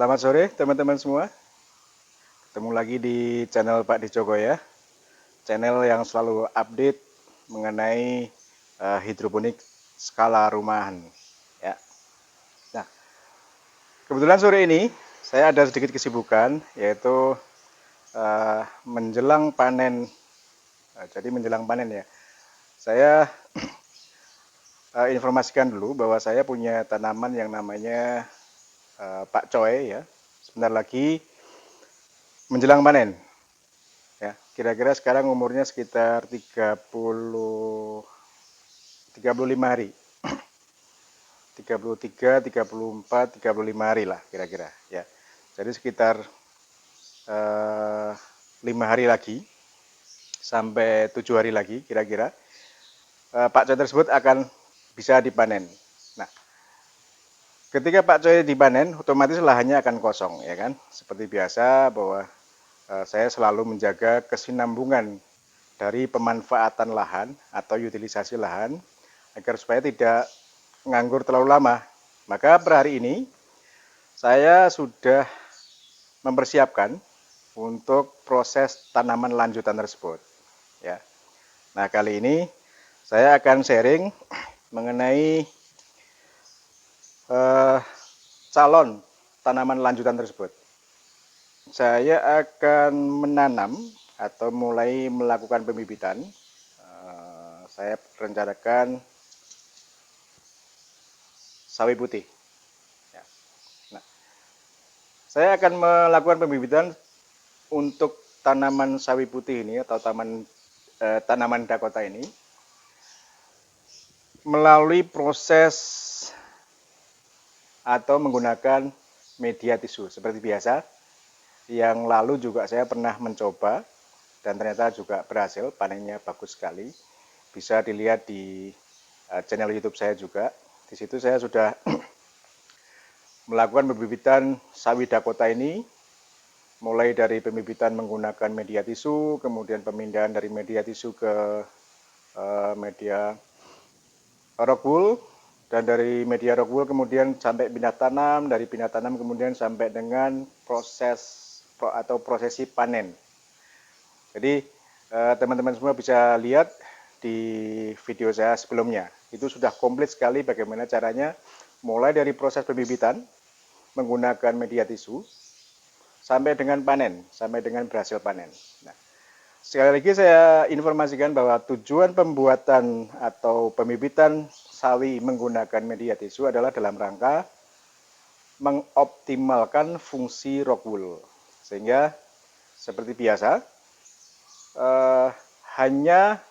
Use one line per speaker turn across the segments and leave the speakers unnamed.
Selamat sore teman-teman semua. Ketemu lagi di channel Pak Dijoko ya. Channel yang selalu update mengenai hidroponik skala rumahan. Ya. Nah, kebetulan sore ini saya ada sedikit kesibukan yaitu menjelang panen. Jadi menjelang panen ya. Saya informasikan dulu bahwa saya punya tanaman yang namanya Pak Coy ya. Sebentar lagi menjelang panen. Ya, kira-kira sekarang umurnya sekitar 35 hari. 33, 34, 35 hari lah kira-kira ya. Jadi sekitar 5 hari lagi sampai 7 hari lagi kira-kira pakcoy tersebut akan bisa dipanen. Nah, ketika pakcoy dipanen otomatis lahannya akan kosong ya kan. Seperti biasa bahwa saya selalu menjaga kesinambungan dari pemanfaatan lahan atau utilisasi lahan agar supaya tidak nganggur terlalu lama. Maka per hari ini saya sudah mempersiapkan untuk proses tanaman lanjutan tersebut. Ya. Nah, kali ini saya akan sharing mengenai calon tanaman lanjutan tersebut. Saya akan menanam atau mulai melakukan pembibitan. Saya rencanakan sawi putih. Ya. Nah, saya akan melakukan pembibitan untuk tanaman sawi putih ini atau tanaman Dakota ini melalui proses atau menggunakan media tisu seperti biasa. Yang lalu juga saya pernah mencoba dan ternyata juga berhasil, panennya bagus sekali. Bisa dilihat di channel YouTube saya juga. Di situ saya sudah melakukan pembibitan sawi Dakota ini mulai dari pembibitan menggunakan media tisu, kemudian pemindahan dari media tisu ke media rockwool, dan dari media rockwool kemudian sampai pindah tanam, dari pindah tanam kemudian sampai dengan prosesi panen. Jadi teman-teman semua bisa lihat di video saya sebelumnya. Itu sudah komplit sekali bagaimana caranya mulai dari proses pembibitan menggunakan media tisu sampai dengan panen, sampai dengan berhasil panen. Nah, sekali lagi saya informasikan bahwa tujuan pembuatan atau pembibitan sawi menggunakan media tisu adalah dalam rangka mengoptimalkan fungsi rockwool. Sehingga seperti biasa, hanya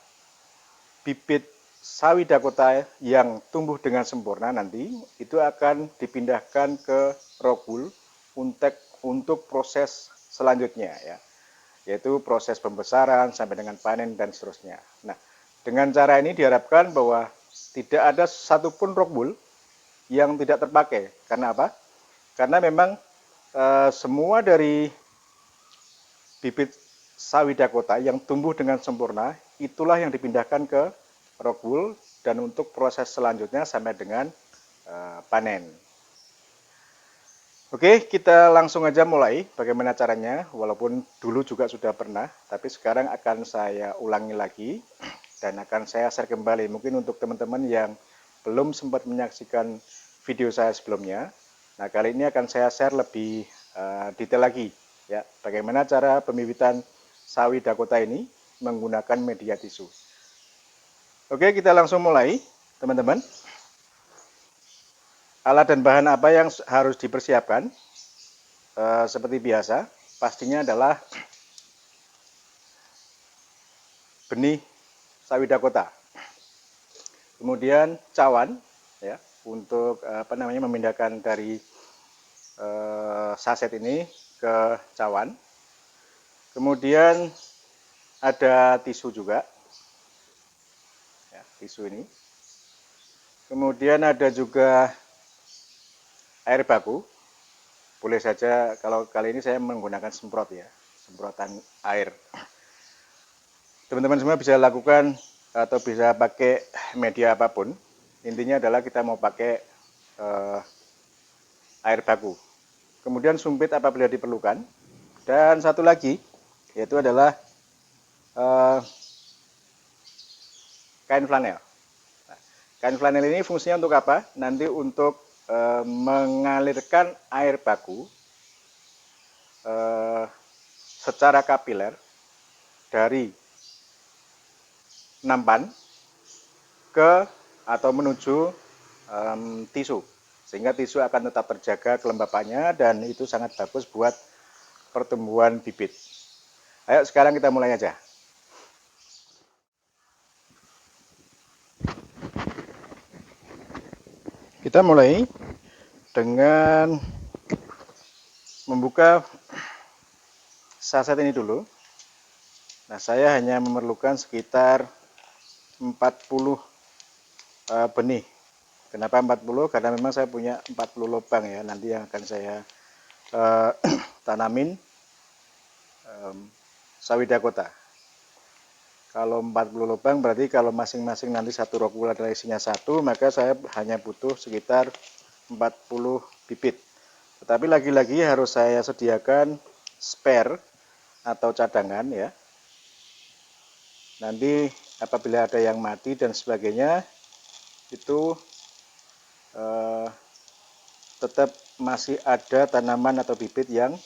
bibit sawi Dakota yang tumbuh dengan sempurna nanti itu akan dipindahkan ke rockwool untuk proses selanjutnya ya, yaitu proses pembesaran sampai dengan panen dan seterusnya. Nah, dengan cara ini diharapkan bahwa tidak ada satupun rockwool yang tidak terpakai. Karena apa? Karena memang semua dari bibit sawi Dakota yang tumbuh dengan sempurna itulah yang dipindahkan ke rockwool dan untuk proses selanjutnya sampai dengan panen. Oke, kita langsung aja mulai bagaimana caranya. Walaupun dulu juga sudah pernah, tapi sekarang akan saya ulangi lagi dan akan saya share kembali. Mungkin untuk teman-teman yang belum sempat menyaksikan video saya sebelumnya, nah kali ini akan saya share lebih detail lagi ya, bagaimana cara pembibitan sawi Dakota ini menggunakan media tisu. Oke, kita langsung mulai, teman-teman. Alat dan bahan apa yang harus dipersiapkan? Seperti biasa, pastinya adalah benih sawi Dakota. Kemudian cawan, ya, untuk memindahkan dari saset ini ke cawan. Kemudian ada tisu juga, ya, tisu ini. Kemudian ada juga air baku. Boleh saja kalau kali ini saya menggunakan semprot ya, semprotan air. Teman-teman semua bisa lakukan atau bisa pakai media apapun. Intinya adalah kita mau pakai air baku. kemudian sumpit apabila diperlukan, dan satu lagi yaitu adalah eh, kain flanel. Nah, kain flanel ini fungsinya untuk apa? Nanti untuk mengalirkan air baku secara kapiler dari nampan ke atau menuju tisu, sehingga tisu akan tetap terjaga kelembapannya dan itu sangat bagus buat pertumbuhan bibit. Ayo sekarang kita mulai aja. Kita mulai dengan membuka saset ini dulu. Nah, saya hanya memerlukan sekitar 40 benih. Kenapa 40? Karena memang saya punya 40 lubang ya, nanti yang akan saya tanamin sawi Dakota. Kalau 40 lubang berarti kalau masing-masing nanti satu rokul adalah isinya satu, maka saya hanya butuh sekitar 40 bibit. Tetapi lagi-lagi harus saya sediakan spare atau cadangan ya. Nanti apabila ada yang mati dan sebagainya, itu tetap masih ada tanaman atau bibit yang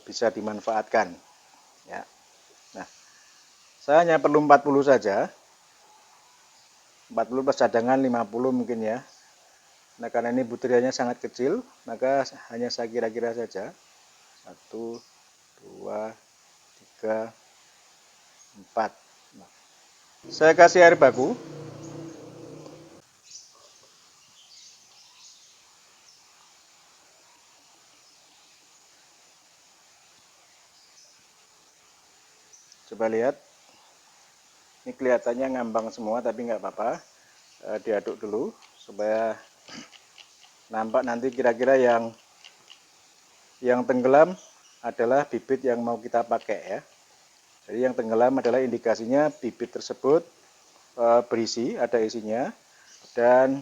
bisa dimanfaatkan ya. Nah, saya hanya perlu 40 saja, 40 plus cadangan 50 mungkin ya. Nah, karena ini butirannya sangat kecil, maka hanya saya kira-kira saja 1, 2, 3, 4. Nah, saya kasih air baku. Coba lihat, ini kelihatannya ngambang semua tapi nggak apa-apa, diaduk dulu supaya nampak nanti kira-kira yang tenggelam adalah bibit yang mau kita pakai ya. Jadi yang tenggelam adalah indikasinya bibit tersebut berisi, ada isinya, dan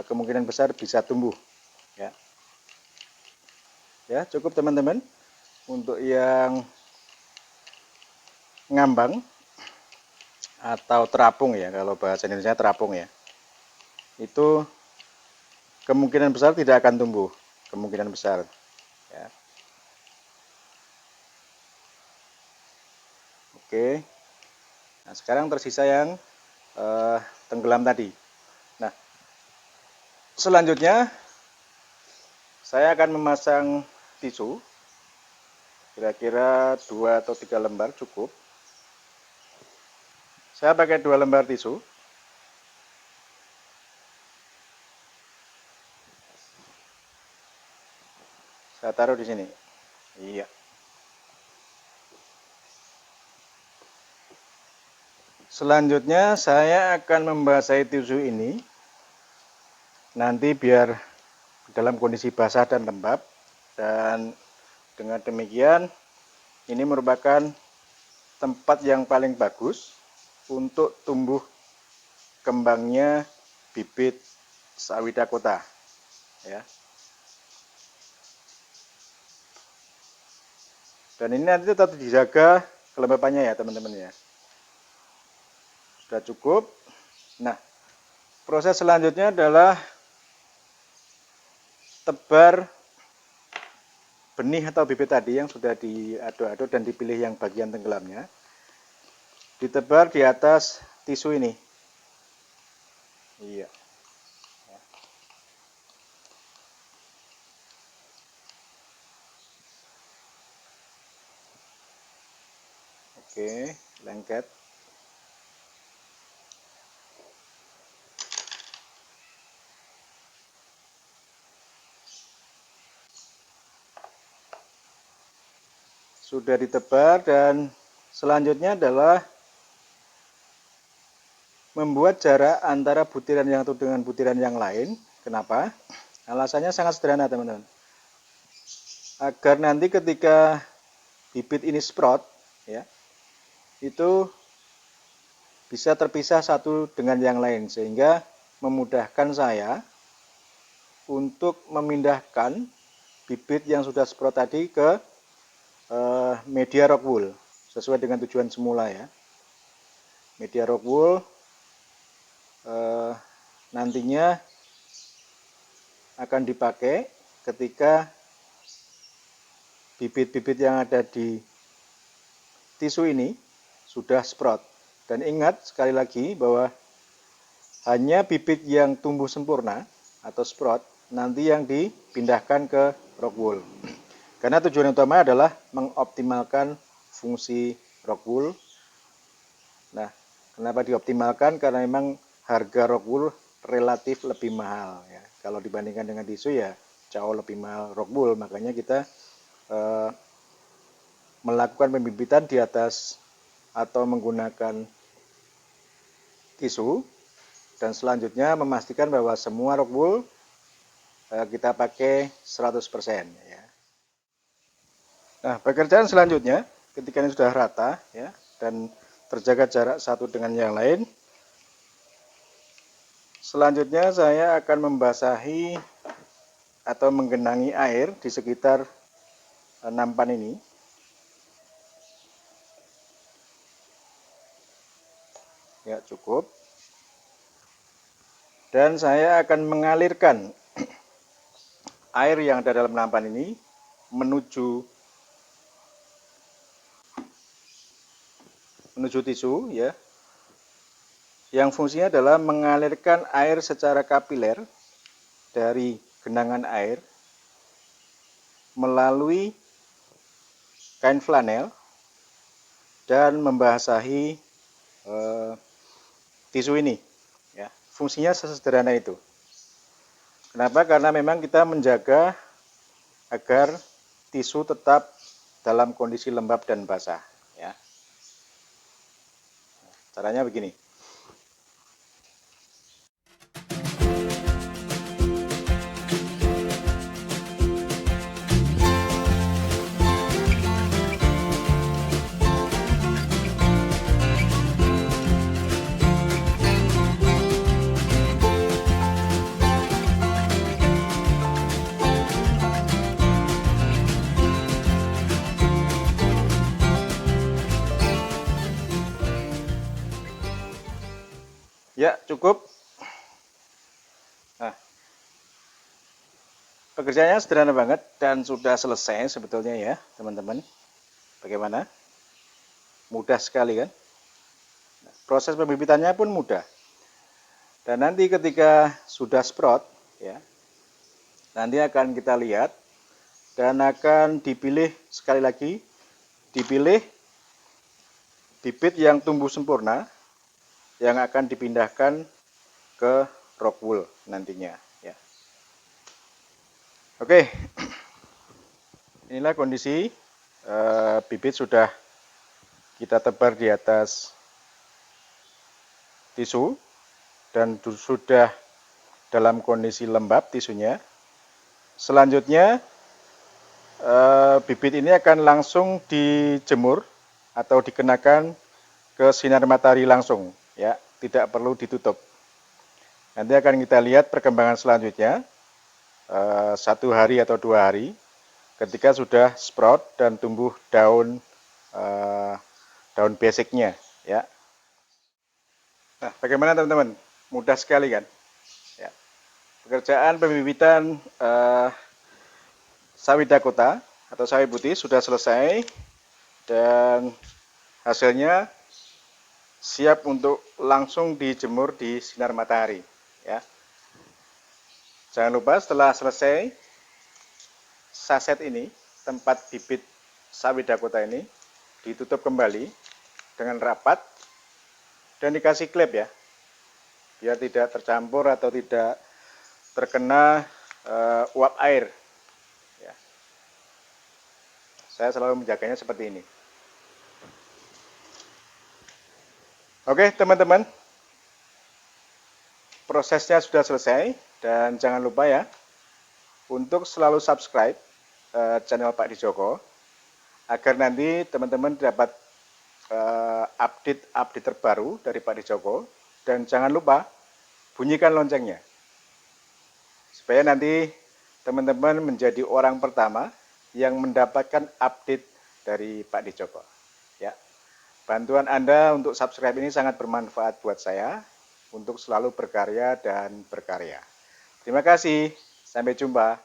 kemungkinan besar bisa tumbuh ya. Ya, cukup teman-teman. Untuk yang ngambang atau terapung ya, kalau bahasa Indonesia terapung ya, itu kemungkinan besar tidak akan tumbuh, kemungkinan besar ya. Oke, nah sekarang tersisa yang tenggelam tadi. Nah, selanjutnya saya akan memasang tisu, kira-kira 2 atau 3 lembar cukup. Saya pakai 2 lembar tisu. Saya taruh di sini. Iya. Selanjutnya saya akan membasahi tisu ini nanti biar dalam kondisi basah dan lembab, dan dengan demikian ini merupakan tempat yang paling bagus untuk tumbuh kembangnya bibit sawi Dakota ya. Dan ini nanti tetap dijaga kelembapannya ya teman-teman ya. Sudah cukup. Nah, proses selanjutnya adalah tebar benih atau bibit tadi yang sudah diaduk-aduk dan dipilih yang bagian tenggelamnya, ditebar di atas tisu ini. Iya. Oke, lengket. Sudah ditebar, dan selanjutnya adalah membuat jarak antara butiran yang satu dengan butiran yang lain. Kenapa? Alasannya sangat sederhana teman-teman. Agar nanti ketika bibit ini sprout ya, itu bisa terpisah satu dengan yang lain, sehingga memudahkan saya untuk memindahkan bibit yang sudah sprout tadi ke media rock wool sesuai dengan tujuan semula ya. Media rock wool nantinya akan dipakai ketika bibit-bibit yang ada di tisu ini sudah sprout. Dan ingat sekali lagi bahwa hanya bibit yang tumbuh sempurna atau sprout nanti yang dipindahkan ke rock wool. Karena tujuan utama adalah mengoptimalkan fungsi rock wool. Nah, kenapa dioptimalkan? Karena memang harga rock wool relatif lebih mahal ya. Kalau dibandingkan dengan tisu ya jauh lebih mahal rock wool, makanya kita melakukan pembibitan di atas atau menggunakan tisu, dan selanjutnya memastikan bahwa semua rock wool kita pakai 100% ya. Nah, pekerjaan selanjutnya ketika ini sudah rata ya dan terjaga jarak satu dengan yang lain, selanjutnya saya akan membasahi atau menggenangi air di sekitar nampan ini. Ya, cukup. Dan saya akan mengalirkan air yang ada dalam nampan ini menuju tisu ya. Yang fungsinya adalah mengalirkan air secara kapiler dari genangan air melalui kain flanel dan membasahi tisu ini ya. Fungsinya sesederhana itu. Kenapa? Karena memang kita menjaga agar tisu tetap dalam kondisi lembab dan basah ya. Caranya begini. Ya, cukup. Nah, pekerjaannya sederhana banget dan sudah selesai sebetulnya ya, teman-teman. Bagaimana? Mudah sekali kan? Proses pembibitannya pun mudah. Dan nanti ketika sudah sprout, ya, nanti akan kita lihat dan akan dipilih sekali lagi, dipilih bibit yang tumbuh sempurna yang akan dipindahkan ke rock wool nantinya. Ya. Oke, inilah kondisi bibit sudah kita tebar di atas tisu dan sudah dalam kondisi lembab tisunya. Selanjutnya bibit ini akan langsung dijemur atau dikenakan ke sinar matahari langsung ya, tidak perlu ditutup. Nanti akan kita lihat perkembangan selanjutnya 1 hari atau 2 hari ketika sudah sprout dan tumbuh daun basicnya ya. Nah, bagaimana teman-teman? Mudah sekali kan? Ya. Pekerjaan pembibitan sawi Dakota atau sawi putih sudah selesai dan hasilnya siap untuk langsung dijemur di sinar matahari ya. Jangan lupa setelah selesai saset ini, tempat bibit sawi Dakota ini ditutup kembali dengan rapat dan dikasih klip ya, biar tidak tercampur atau tidak terkena uap air ya. Saya selalu menjaganya seperti ini. Oke teman-teman, prosesnya sudah selesai dan jangan lupa ya untuk selalu subscribe channel Pak Dijoko agar nanti teman-teman dapat update terbaru dari Pak Dijoko, dan jangan lupa bunyikan loncengnya supaya nanti teman-teman menjadi orang pertama yang mendapatkan update dari Pak Dijoko. Ya, bantuan Anda untuk subscribe ini sangat bermanfaat buat saya untuk selalu berkarya dan berkarya. Terima kasih, sampai jumpa.